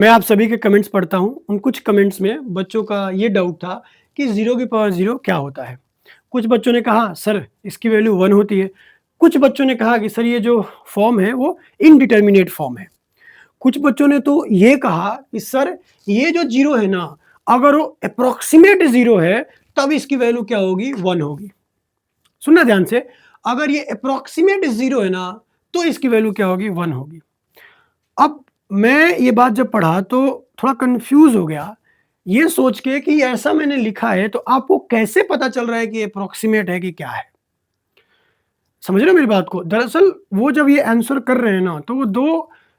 मैं आप सभी के कमेंट्स पढ़ता हूँ। उन कुछ कमेंट्स में बच्चों का ये डाउट था कि 0 की पावर 0 क्या होता है? कुछ बच्चों ने कहा सर इसकी वैल्यू 1 होती है। कुछ बच्चों ने कहा कि सर ये जो फॉर्म है वो इनडिटर्मिनेट फॉर्म है। कुछ बच्चों ने तो ये कहा कि सर ये जो 0 है ना, अगर वो अप्रॉक्सिमेट 0 है तब इसकी वैल्यू क्या होगी? 1 होगी। सुनना ध्यान से, अगर ये अप्रॉक्सिमेट 0 है ना, तो इसकी वैल्यू क्या होगी? 1 होगी। अब मैं ये बात जब पढ़ा तो थोड़ा कंफ्यूज हो गया, ये सोच के कि ऐसा मैंने लिखा है तो आपको कैसे पता चल रहा है कि अप्रॉक्सीमेट है कि क्या है? समझ रहे हो मेरी बात को? दरअसल वो जब ये आंसर कर रहे हैं ना तो वो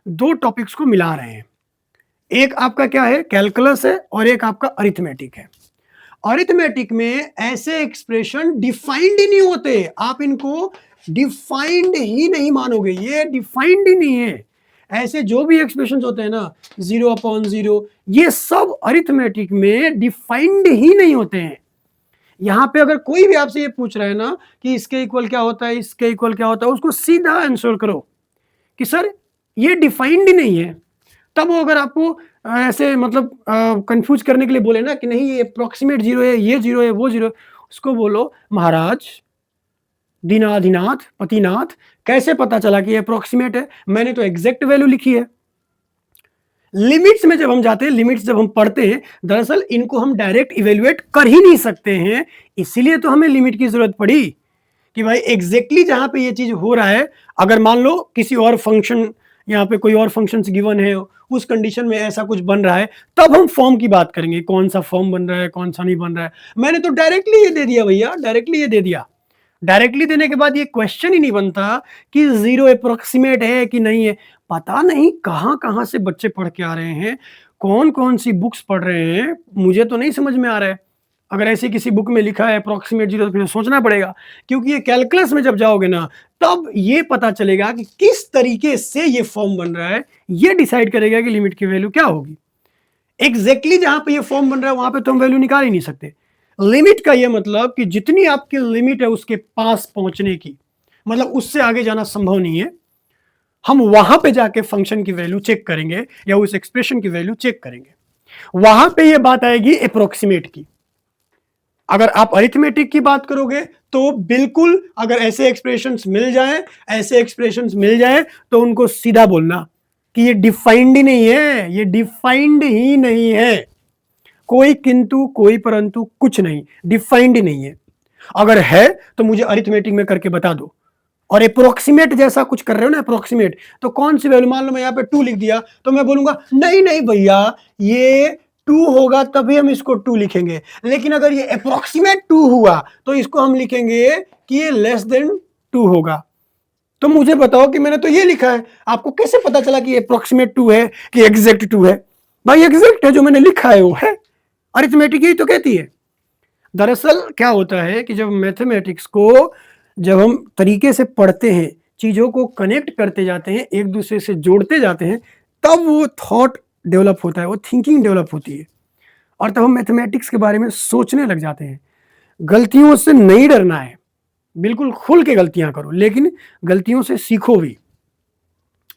दो टॉपिक्स को मिला रहे हैं। एक आपका क्या है? कैलकुलस है और एक आपका अरिथमेटिक है। अरिथमेटिक में ऐसे एक्सप्रेशन डिफाइंड ही नहीं होते, आप इनको डिफाइंड ही नहीं मानोगे, ये डिफाइंड ही नहीं है। ऐसे जो भी एक्सप्रेशन होते हैं ना, 0/0, ये सब अरिथमेटिक में डिफाइंड ही नहीं होते हैं। यहां पे अगर कोई भी आपसे ये पूछ रहा है ना कि इसके इक्वल क्या होता है, इसके इक्वल क्या होता है, उसको सीधा आंसर करो कि सर ये डिफाइंड ही नहीं है। तब वो अगर आपको ऐसे मतलब कंफ्यूज करने के लिए बोले ना कि नहीं ये अप्रोक्सीमेट 0 है, ये 0 है, वो 0 है, उसको बोलो महाराज दीनाधिनाथ पतिनाथ, कैसे पता चला कि ये अप्रोक्सीमेट है? मैंने तो एग्जैक्ट वैल्यू लिखी है। लिमिट्स में जब हम जाते हैं, लिमिट्स जब हम पढ़ते हैं, दरअसल इनको हम डायरेक्ट इवेल्युएट कर ही नहीं सकते हैं, इसीलिए तो हमें लिमिट की जरूरत पड़ी कि भाई एग्जैक्टली जहां पे ये चीज हो रहा है, अगर मान लो किसी और फंक्शन, यहाँ पे कोई और फंक्शंस गिवन है, उस कंडीशन में ऐसा कुछ बन रहा है, तब हम फॉर्म की बात करेंगे, कौन सा फॉर्म बन रहा है, कौन सा नहीं बन रहा है। मैंने तो डायरेक्टली ये दे दिया भैया, डायरेक्टली ये दे दिया। डायरेक्टली देने के बाद ये क्वेश्चन ही नहीं बनता कि 0 अप्रोक्सीमेट है कि नहीं है। पता नहीं कहां कहां से बच्चे पढ़ के आ रहे हैं, कौन कौन सी बुक्स पढ़ रहे हैं, मुझे तो नहीं समझ में आ रहा है। अगर ऐसे किसी बुक में लिखा है अप्रोक्सीमेट 0 तो फिर सोचना पड़ेगा, क्योंकि ये कैलकुलस में जब जाओगे ना तब ये पता चलेगा कि किस तरीके से ये फॉर्म बन रहा है, ये डिसाइड करेगा कि लिमिट की वैल्यू क्या होगी। एग्जैक्टली जहां पे ये फॉर्म बन रहा है वहां पे तो हम वैल्यू निकाल ही नहीं सकते। लिमिट का ये मतलब कि जितनी आपकी लिमिट है उसके पास पहुंचने की, मतलब उससे आगे जाना संभव नहीं है। हम वहां पे जाके फंक्शन की वैल्यू चेक करेंगे या उस एक्सप्रेशन की वैल्यू चेक करेंगे, वहां पे ये बात आएगी अप्रोक्सीमेट की। अगर आप अरिथमेटिक की बात करोगे तो बिल्कुल, अगर ऐसे एक्सप्रेशंस मिल जाए, ऐसे एक्सप्रेशंस मिल जाए तो उनको सीधा बोलना कि ये डिफाइंड ही नहीं है, ये डिफाइंड ही नहीं है, कोई किंतु कोई परंतु कुछ नहीं, डिफाइंड ही नहीं है। अगर है तो मुझे अरिथमेटिक में करके बता दो। और अप्रोक्सीमेट जैसा कुछ कर रहे हो ना, अप्रोक्सीमेट, तो कौन सी वैल्यू, मान लो मैं यहाँ पे 2 लिख दिया तो मैं बोलूंगा नहीं नहीं भैया ये 2 होगा तभी हम इसको 2 लिखेंगे, लेकिन अगर ये अप्रोक्सीमेट 2 हुआ तो इसको हम लिखेंगे कि ये लेस देन 2 होगा। तो मुझे बताओ कि मैंने तो ये लिखा है, आपको कैसे पता चला कि अप्रोक्सीमेट 2 है कि एग्जैक्ट 2 है? भाई एग्जैक्ट है, जो मैंने लिखा है वो है। अरिथमेटिक यही तो कहती है। दरअसल क्या होता है कि जब मैथमेटिक्स को जब हम तरीके से पढ़ते हैं, चीज़ों को कनेक्ट करते जाते हैं, एक दूसरे से जोड़ते जाते हैं, तब वो थॉट डेवलप होता है, वो थिंकिंग डेवलप होती है और तब हम मैथमेटिक्स के बारे में सोचने लग जाते हैं। गलतियों से नहीं डरना है, बिल्कुल खुल के गलतियां करो, लेकिन गलतियों से सीखो भी।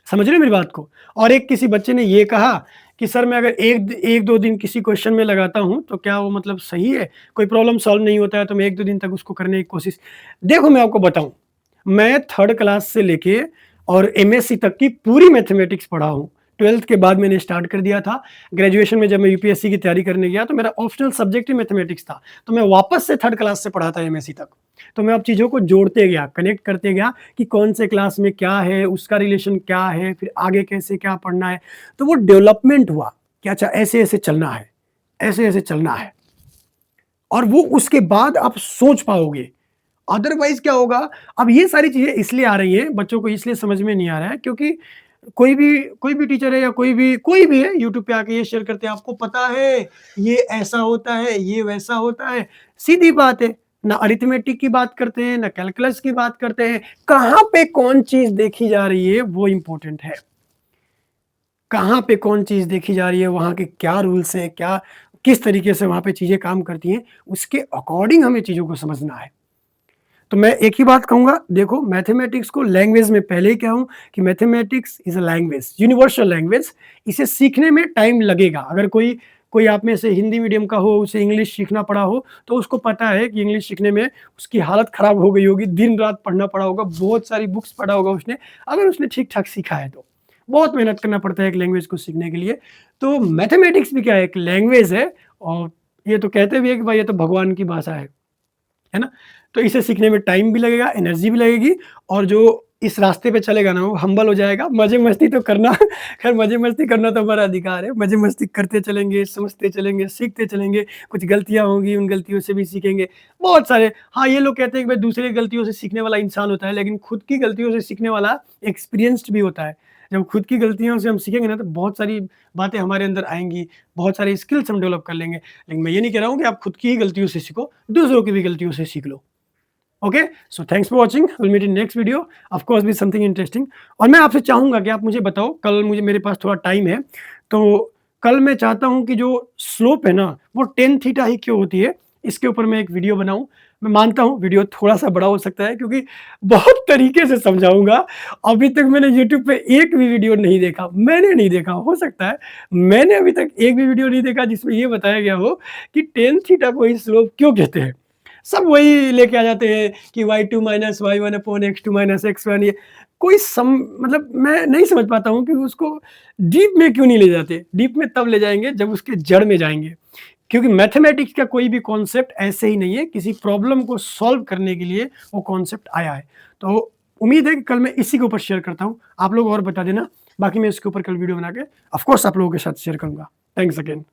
समझ रहे हो मेरी बात को? और एक किसी बच्चे ने ये कहा कि सर मैं अगर एक दो दिन किसी क्वेश्चन में लगाता हूँ तो क्या वो मतलब सही है? कोई प्रॉब्लम सॉल्व नहीं होता है तो मैं 1-2 दिन तक उसको करने की कोशिश। देखो मैं आपको बताऊँ, मैं 3rd क्लास से लेके और एमएससी तक की पूरी मैथमेटिक्स पढ़ा हूँ। 12th के बाद मैंने स्टार्ट कर दिया था। ग्रेजुएशन में जब मैं यूपीएससी की तैयारी करने गया तो मेरा ऑप्शनल सब्जेक्ट ही मैथमेटिक्स था। तो मैं वापस से 3rd क्लास से पढ़ा था एमएससी तक। तो मैं अब चीज़ों को जोड़ते गया, कनेक्ट करते गया कि कौन से क्लास में क्या है, उसका रिलेशन क्या है, फिर आगे कैसे क्या पढ़ना है। तो वो डेवलपमेंट हुआ कि अच्छा ऐसे-ऐसे चलना है, ऐसे-ऐसे चलना है। और वो उसके बाद आप सोच पाओगे। अदरवाइज़ क्या होगा, अब ये सारी चीज़ें इसलिए आ रही हैं, बच्चों को इसलिए समझ में नहीं आ रहा है क्योंकि कोई भी टीचर है या कोई भी है यूट्यूब पे आके ये शेयर करते हैं, आपको पता है, ये ऐसा होता है, ये वैसा होता है। सीधी बात है, ना अरिथमेटिक की बात करते हैं, ना कैलकुलस की बात करते हैं। कहाँ पे कौन चीज़ देखी जा रही है वो इम्पोर्टेंट है। कहाँ पे कौन चीज़ देखी जा रही है, वहाँ के क्या रूल्स हैं, क्या किस तरीके से वहाँ पे चीज़ें काम करती हैं, उसके अकॉर्डिंग हमें चीज़ों को समझना है। तो मैं एक ही बात कहूँगा, देखो मैथमेटिक्स को लैंग्वेज में पहले ही कहा हूँ कि mathematics is a language, universal language. इसे सीखने में टाइम लगेगा। अगर कोई कोई आप में से हिंदी मीडियम का हो, उसे इंग्लिश सीखना पड़ा हो, तो उसको पता है कि इंग्लिश सीखने में उसकी हालत ख़राब हो गई होगी, दिन-रात पढ़ना पड़ा होगा, बहुत सारी बुक्स पढ़ा होगा उसने, अगर उसने ठीक-ठाक सीखा है तो। बहुत मेहनत करना पड़ता है एक लैंग्वेज को सीखने के लिए। तो मैथमेटिक्स भी क्या है, एक लैंग्वेज है और ये तो कहते भी है कि भाई ये तो भगवान की भाषा है ना? तो इसे सीखने में टाइम भी लगेगा, एनर्जी भी लगेगी और जो इस रास्ते पे चलेगा ना वो हम्बल हो जाएगा। मज़े-मस्ती तो करना खैर मज़े-मस्ती करना तो हमारा अधिकार है। मज़े-मस्ती करते चलेंगे, समझते चलेंगे, सीखते चलेंगे। कुछ गलतियाँ होंगी, उन गलतियों से भी सीखेंगे। बहुत सारे हाँ, ये लोग कहते हैं कि भाई दूसरे की गलतियों से सीखने वाला इंसान होता है, लेकिन खुद की गलतियों से सीखने वाला एक्सपीरियंस्ड भी होता है। जब खुद की गलतियों से हम सीखेंगे ना तो बहुत सारी बातें हमारे अंदर आएँगी, बहुत सारी स्किल्स हम डेवलप कर लेंगे। लेकिन मैं ये नहीं कह रहा हूँ कि आप खुद की ही गलतियों से सीखो, दूसरों की भी गलतियों से सीख लो। Okay, so thanks for watching, will meet in next video, of course with something interesting. और मैं आपसे चाहूँगा कि आप मुझे बताओ, कल मुझे मेरे पास थोड़ा टाइम है, तो कल मैं चाहता हूँ कि जो स्लोप है ना, वो tan थीटा ही क्यों होती है, इसके ऊपर मैं एक वीडियो बनाऊँ। मैं मानता हूँ वीडियो थोड़ा-सा बड़ा हो सकता है क्योंकि बहुत तरीके से समझाऊँगा। अभी तक मैंने यूट्यूब पे एक भी वीडियो नहीं देखा, मैंने नहीं देखा, हो सकता है मैंने अभी तक एक भी वीडियो नहीं देखा जिसमें ये बताया गया हो कि tan थीटा को ही स्लोप क्यों कहते हैं। सब वही लेके आ जाते हैं कि y2 minus y1 upon x2 minus x1, ये कोई मतलब मैं नहीं समझ पाता हूँ कि उसको डीप में क्यों नहीं ले जाते। डीप में तब ले जाएँगे जब उसके जड़ में जाएँगे। क्योंकि मैथमेटिक्स का कोई भी कॉन्सेप्ट ऐसे ही नहीं है, किसी प्रॉब्लम को सॉल्व करने के लिए वो कॉन्सेप्ट आया है। तो उम्मीद है कि कल मैं इसी के ऊपर शेयर करता हूँ। आप लोग और बता देना, बाकी मैं इसके ऊपर कल वीडियो बना के ऑफ कोर्स आप लोगों के साथ शेयर करूँगा। Thanks again.